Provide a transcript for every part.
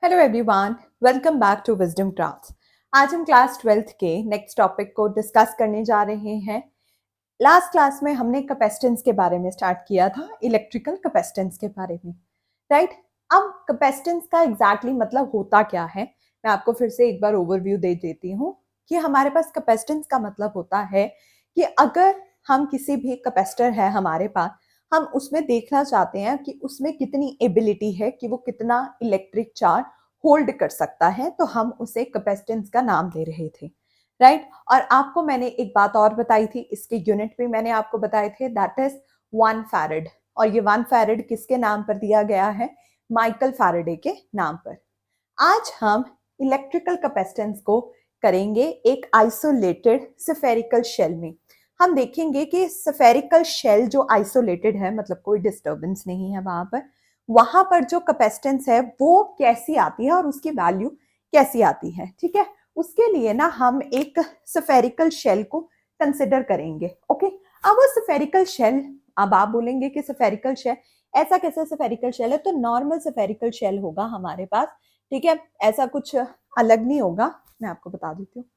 Hello everyone, welcome back to Wisdom Crafts. आज हम class 12th के नेक्स्ट टॉपिक को डिस्कस करने जा रहे हैं। लास्ट क्लास में हमने कैपेसिटेंस के बारे में स्टार्ट किया था, इलेक्ट्रिकल कैपेसिटेंस के बारे में, राइट। अब कैपेसिटेंस का एग्जैक्टली मतलब होता क्या है, मैं आपको फिर से एक बार ओवरव्यू दे देती हूँ कि हमारे पास कैपेसिटेंस का मतलब होता है कि अगर हम किसी भी कैपेसिटर है हमारे पास, हम उसमें देखना चाहते हैं कि उसमें कितनी एबिलिटी है कि वो कितना इलेक्ट्रिक चार्ज होल्ड कर सकता है, तो हम उसे कैपेसिटेंस का नाम दे रहे थे, राइट। और आपको मैंने एक बात और बताई थी, इसके यूनिट भी मैंने आपको बताए थे, दैट इज 1 फैरड। और ये 1 फैरड किसके नाम पर दिया गया है? माइकल फैराडे के नाम पर। आज हम इलेक्ट्रिकल कैपेसिटेंस को करेंगे एक आइसोलेटेड स्फेरिकल शेल में। हम देखेंगे कि स्फेरिकल शेल जो आइसोलेटेड है, मतलब कोई डिस्टर्बेंस नहीं है वहां पर जो कैपेसिटेंस है वो कैसी आती है और उसकी वैल्यू कैसी आती है, ठीक है। उसके लिए ना हम एक स्फेरिकल शेल को कंसिडर करेंगे, ओके। अब वो स्फेरिकल शेल, अब आप बोलेंगे कि स्फेरिकल शेल ऐसा कैसे स्फेरिकल शेल है, तो नॉर्मल स्फेरिकल शेल होगा हमारे पास, ठीक है। ऐसा कुछ अलग नहीं होगा, मैं आपको बता देती हूँ।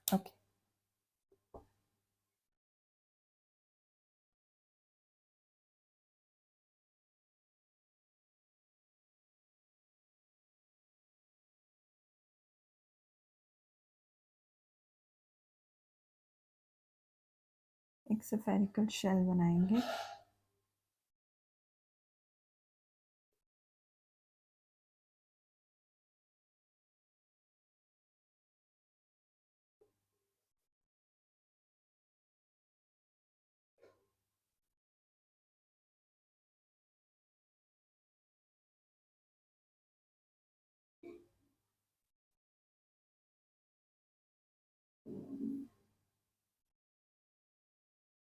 ओके, एक स्फेरिकल शेल बनाएंगे।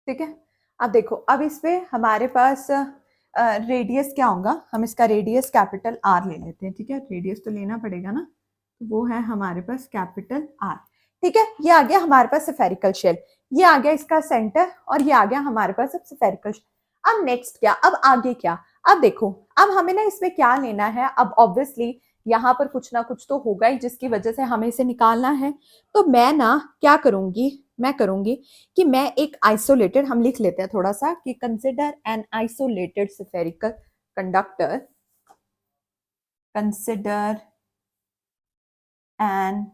ठीक है, अब देखो, अब इसमें हमारे पास रेडियस क्या होगा, हम इसका रेडियस कैपिटल आर ले लेते हैं, ठीक है। रेडियस तो लेना पड़ेगा ना, तो वो है हमारे पास कैपिटल आर, ठीक है। ये आ गया हमारे पास स्फेरिकल शेल, ये आ गया इसका सेंटर, और ये आ गया हमारे पास अब स्फेरिकल शेल। अब नेक्स्ट क्या, अब आगे क्या? अब देखो, अब हमें ना इसमें क्या लेना है, अब ऑब्वियसली यहाँ पर कुछ ना कुछ तो होगा ही जिसकी वजह से हमें इसे निकालना है। तो मैं ना क्या करूंगी, मैं करूंगी कि मैं एक आइसोलेटेड, हम लिख लेते हैं थोड़ा सा कि consider an isolated spherical conductor, consider an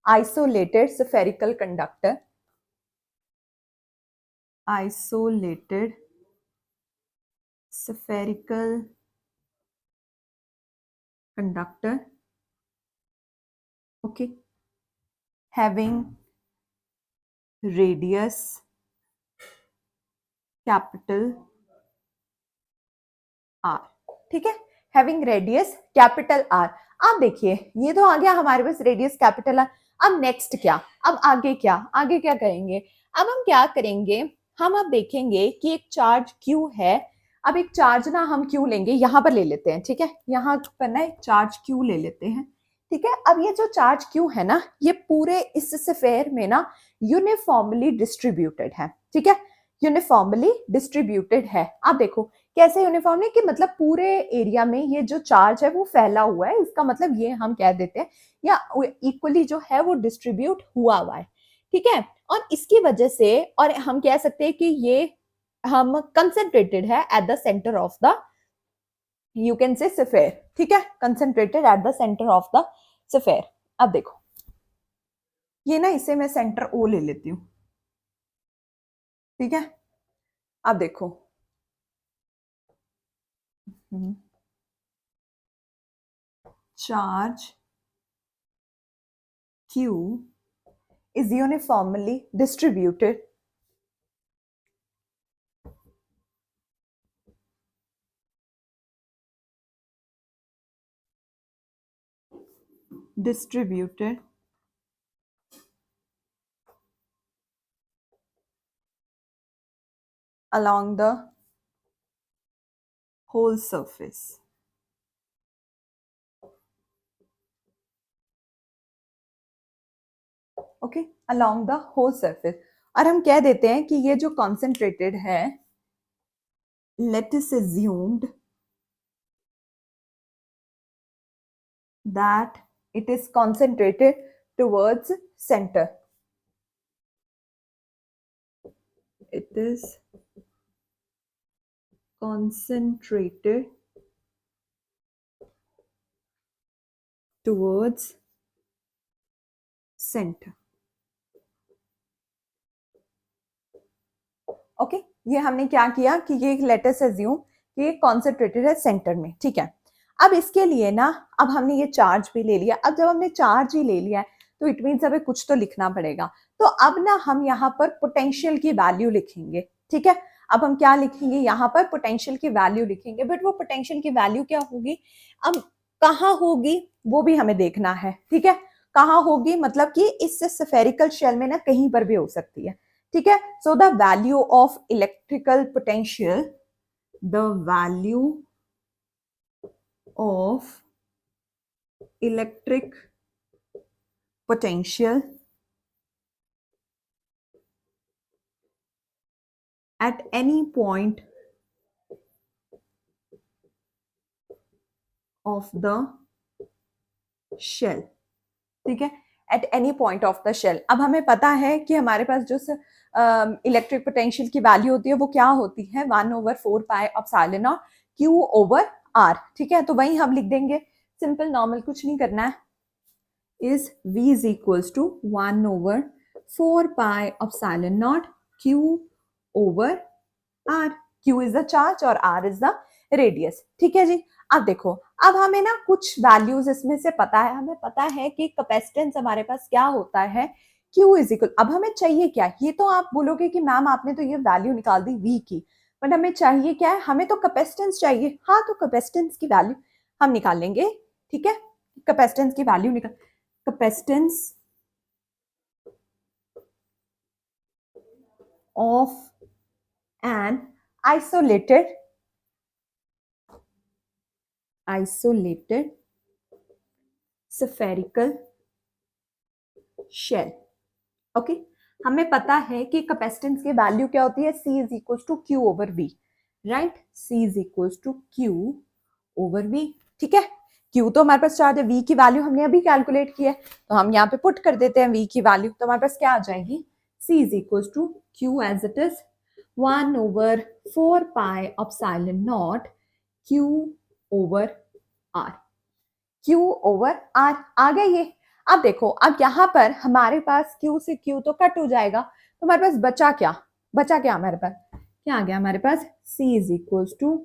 isolated spherical conductor, isolated spherical conductor, okay, having radius capital R, ठीक है। Having radius capital R. अब देखिए, ये तो आ गया हमारे पास रेडियस कैपिटल आर। अब नेक्स्ट क्या, अब आगे क्या, आगे क्या करेंगे? अब हम क्या करेंगे, हम अब देखेंगे कि एक चार्ज क्यू है। अब एक चार्ज ना हम क्यू लेंगे, यहां पर ले लेते हैं, ठीक है। यहां पर ना एक चार्ज क्यू ले लेते हैं, ठीक है। अब ये जो चार्ज क्यू है ना, ये पूरे इस स्फेयर में ना यूनिफॉर्मली डिस्ट्रीब्यूटेड है, ठीक है। यूनिफॉर्मली डिस्ट्रीब्यूटेड है। अब देखो कैसे यूनिफॉर्मली, कि मतलब पूरे एरिया में ये जो चार्ज है वो फैला हुआ है, इसका मतलब ये हम कह देते हैं, या इक्वली जो है वो डिस्ट्रीब्यूट हुआ है, ठीक है। और इसकी वजह से, और हम कह सकते हैं कि ये हम कंसेंट्रेटेड है at the centre of the, you can say sphere, ठीक है, concentrated at the centre of the sphere. अब देखो, ये ना इसे मैं सेंटर ओ ले लेती हूँ, ठीक है। अब देखो, charge Q is uniformly distributed distributed along the whole surface, okay, along the whole surface। और हम कह देते हैं कि ये जो concentrated है, let us assumed that it is concentrated towards center. It is concentrated towards center. Okay ये हमने क्या किया कि ये लेट अस अज्यूम कि ये कॉन्सेंट्रेटेड है सेंटर में, ठीक है। अब इसके लिए ना अब हमने ये चार्ज भी ले लिया। अब जब हमने चार्ज ही ले लिया है तो इट मीन्स हमें कुछ तो लिखना पड़ेगा। तो अब ना हम यहाँ पर पोटेंशियल की वैल्यू लिखेंगे, ठीक है। अब हम क्या लिखेंगे, यहाँ पर पोटेंशियल की वैल्यू लिखेंगे। बट वो पोटेंशियल की वैल्यू क्या होगी, अब कहाँ होगी वो भी हमें देखना है, ठीक है। कहाँ होगी मतलब कि इस स्फेरिकल शेल में ना कहीं पर भी हो सकती है, ठीक है। So the value of electrical potential, the value of electric potential at any point of the shell, ठीक है। At any point of the shell. अब हमें पता है कि हमारे पास जो इलेक्ट्रिक पोटेंशियल की वैल्यू होती है वो क्या होती है, 1/4 pi epsilon naught q over r, ठीक है। तो वही हम लिख देंगे, सिंपल नॉर्मल, कुछ नहीं करना है। Is v is equals to 1/4 pi epsilon naught q over r. Q is the charge और आर इज द रेडियस, ठीक है जी। अब देखो, अब हमें ना कुछ वैल्यूज इसमें से पता है। हमें पता है कि कैपेसिटेंस हमारे पास क्या होता है, Q इज इक्वल। अब हमें चाहिए क्या, ये तो आप बोलोगे कि मैम आपने तो ये वैल्यू निकाल दी V की, बट हमें चाहिए क्या है, हमें तो कैपेसिटेंस चाहिए। हाँ, तो कैपेसिटेंस की वैल्यू हम निकाल लेंगे, ठीक है। कैपेसिटेंस की वैल्यू निकाल, capacitance of an isolated spherical shell, okay. हमें पता है कि कैपेसिटेंस की वैल्यू क्या होती है, C is equal to q over v, right. C is equal to q over v, ठीक है। Q तो हमारे पास चार्ज है, V की वैल्यू हमने अभी कैलकुलेट की है, तो हम यहाँ पे पुट कर देते हैं V की वैल्यू। तो हमारे पास क्या आ जाएगी, C is equal to Q as it is 1/4 pi epsilon naught Q over R. Q over R आ गया ये। अब देखो, अब यहाँ पर हमारे पास Q से Q तो कट हो जाएगा, तो हमारे पास बचा क्या, बचा क्या हमारे पास, क्या आ गया हमारे पास, C is equal to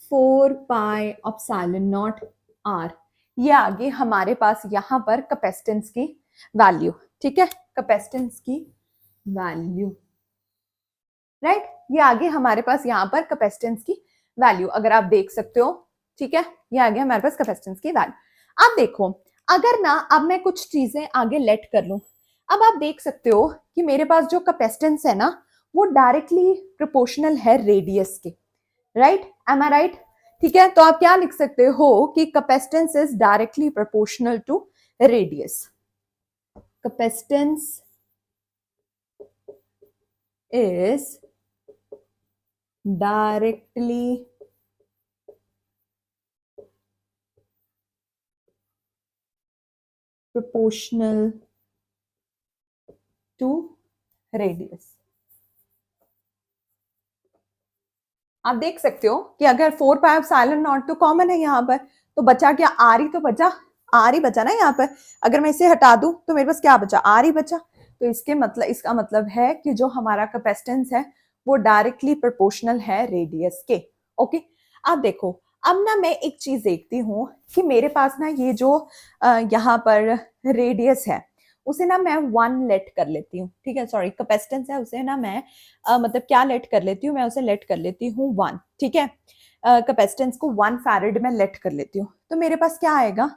4 pi epsilon naught r. ये आ गई हमारे पास यहाँ पर कैपेसिटेंस की वैल्यू, ठीक है। कैपेसिटेंस की वैल्यू, राइट। ये आ गई हमारे पास यहाँ पर कैपेसिटेंस की वैल्यू, अगर आप देख सकते हो, ठीक है। ये आ गया हमारे पास कैपेसिटेंस की वैल्यू। अब देखो, अगर ना अब मैं कुछ चीजें आगे लेट कर लूं, अब आप देख सकते हो कि मेरे पास जो कैपेसिटेंस है ना वो डायरेक्टली प्रोपोर्शनल है रेडियस के, राइट, एम आई राइट, ठीक है। तो आप क्या लिख सकते हो कि capacitance is directly proportional to radius. Capacitance is directly proportional to radius। आप देख सकते हो कि अगर 4 पाई एप्सिलॉन नॉट तो कॉमन है यहाँ पर, तो बचा क्या, आर ही तो बचा, आर ही बचा ना यहाँ पर। अगर मैं इसे हटा दूं तो मेरे पास क्या बचा, आर ही बचा। तो इसका मतलब है कि जो हमारा कैपेसिटेंस है वो डायरेक्टली प्रोपोर्शनल है रेडियस के, ओके। अब देखो, अब ना मैं एक चीज देखती हूँ कि मेरे पास ना ये जो यहाँ पर रेडियस है उसे ना मैं 1 लेट कर लेती हूँ, ठीक है। सॉरी, कैपेसिटेंस है उसे ना मैं मतलब क्या लेट कर लेती हूँ, मैं उसे लेट कर लेती हूँ 1, ठीक है। कैपेसिटेंस को 1 फैरेड में लेट कर लेती हूँ, तो मेरे पास क्या आएगा,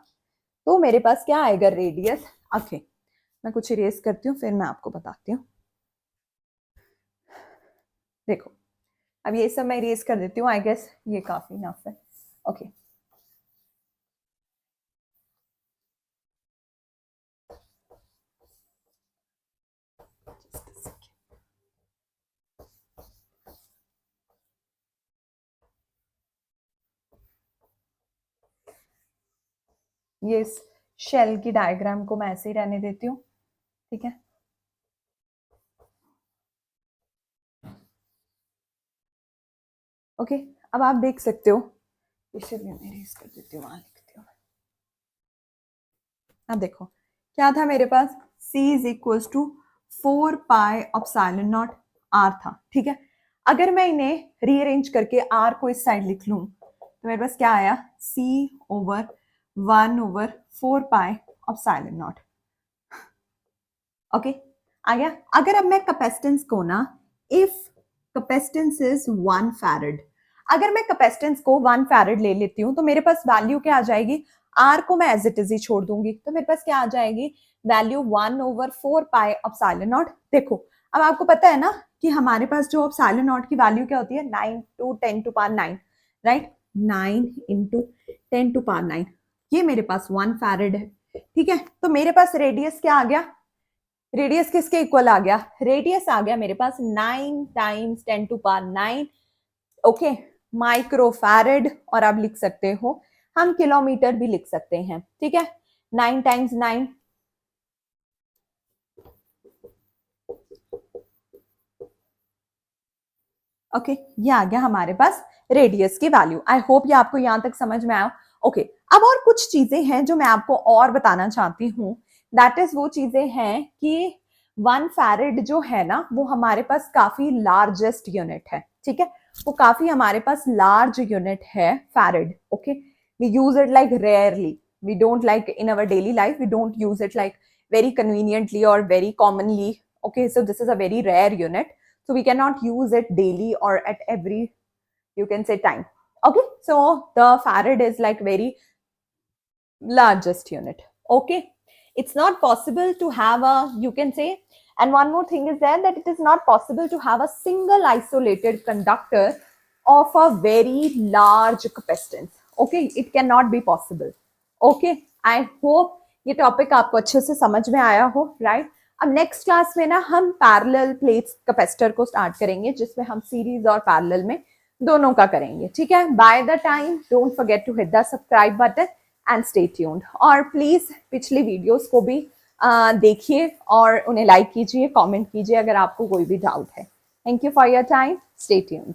तो मेरे पास क्या आएगा, रेडियस। ओके, मैं कुछ इरेज करती हूँ फिर मैं आपको बताती हूँ। देखो, अब ये सब मैं इरेज कर देती हूँ, आई गेस ये काफी इनफ है, ओके। ये शेल की डायग्राम को मैं ऐसे ही रहने देती हूँ, ठीक है। ओके, अब आप देख सकते हो, इसे भी मैं इरेज कर देती हूँ, वहां लिखती हूँ। अब देखो क्या था मेरे पास, c is equal to 4 pi epsilon naught r था, ठीक है। अगर मैं इन्हें रीअरेंज करके r को इस साइड लिख लूं तो मेरे पास क्या आया, c over 1/4 pi epsilon naught. Okay, आ गया। अगर अब मैं कैपेसिटेंस को ना, इफ कैपेसिटेंस इज 1 फैराड, अगर मैं कैपेसिटेंस को 1 फैराड ले लेती हूँ तो मेरे पास वैल्यू क्या आ जाएगी, आर को मैं एज इट इज ही छोड़ दूंगी, तो मेरे पास क्या आ जाएगी, वैल्यू 1/4 पाई एप्सिलॉन नॉट। देखो अब आपको पता है ना कि हमारे पास जो एप्सिलॉन नॉट की वैल्यू क्या होती है, 9 to 10 to power 9, right, 9 into 10 to power 9, ये मेरे पास 1 फैराड है, ठीक है। तो मेरे पास रेडियस क्या आ गया, रेडियस किसके इक्वल आ गया, रेडियस आ गया मेरे पास 9 times 10 to power 9, okay, microfarad, और आप लिख सकते हो, हम किलोमीटर भी लिख सकते हैं, ठीक है। 9 टाइम्स 9, ओके, ये आ गया हमारे पास रेडियस की वैल्यू। आई होप ये आपको यहां तक समझ में आया। ओके, अब और कुछ चीजें हैं जो मैं आपको और बताना चाहती हूँ, दैट इज वो चीजें हैं कि 1 फैराड जो है ना वो हमारे पास काफी लार्जेस्ट यूनिट है, ठीक है, वो काफी हमारे पास लार्ज यूनिट है farad, okay. We use it like rarely, we don't like in our daily life, we don't use it like very conveniently or very commonly, okay, so this is a very rare unit, so we cannot use it daily or at every, you can say, time, okay. So the farad is like very largest unit, okay. It's not possible to have a, you can say, and one more thing is there, that it is not possible to have a single isolated conductor of a very large capacitance, okay, it cannot be possible, okay. I hope ये topic आपको अच्छे से समझ में आया हो, right. अब next class में ना हम पैरेलल प्लेट्स कैपेसिटर को स्टार्ट करेंगे, जिसमें हम सीरीज और पैरेलल में दोनों का करेंगे, ठीक है। By the time don't forget to hit the subscribe button and stay tuned, और प्लीज पिछली वीडियोस को भी देखिए और उन्हें लाइक कीजिए, कमेंट कीजिए अगर आपको कोई भी डाउट है। Thank you for your time, stay tuned.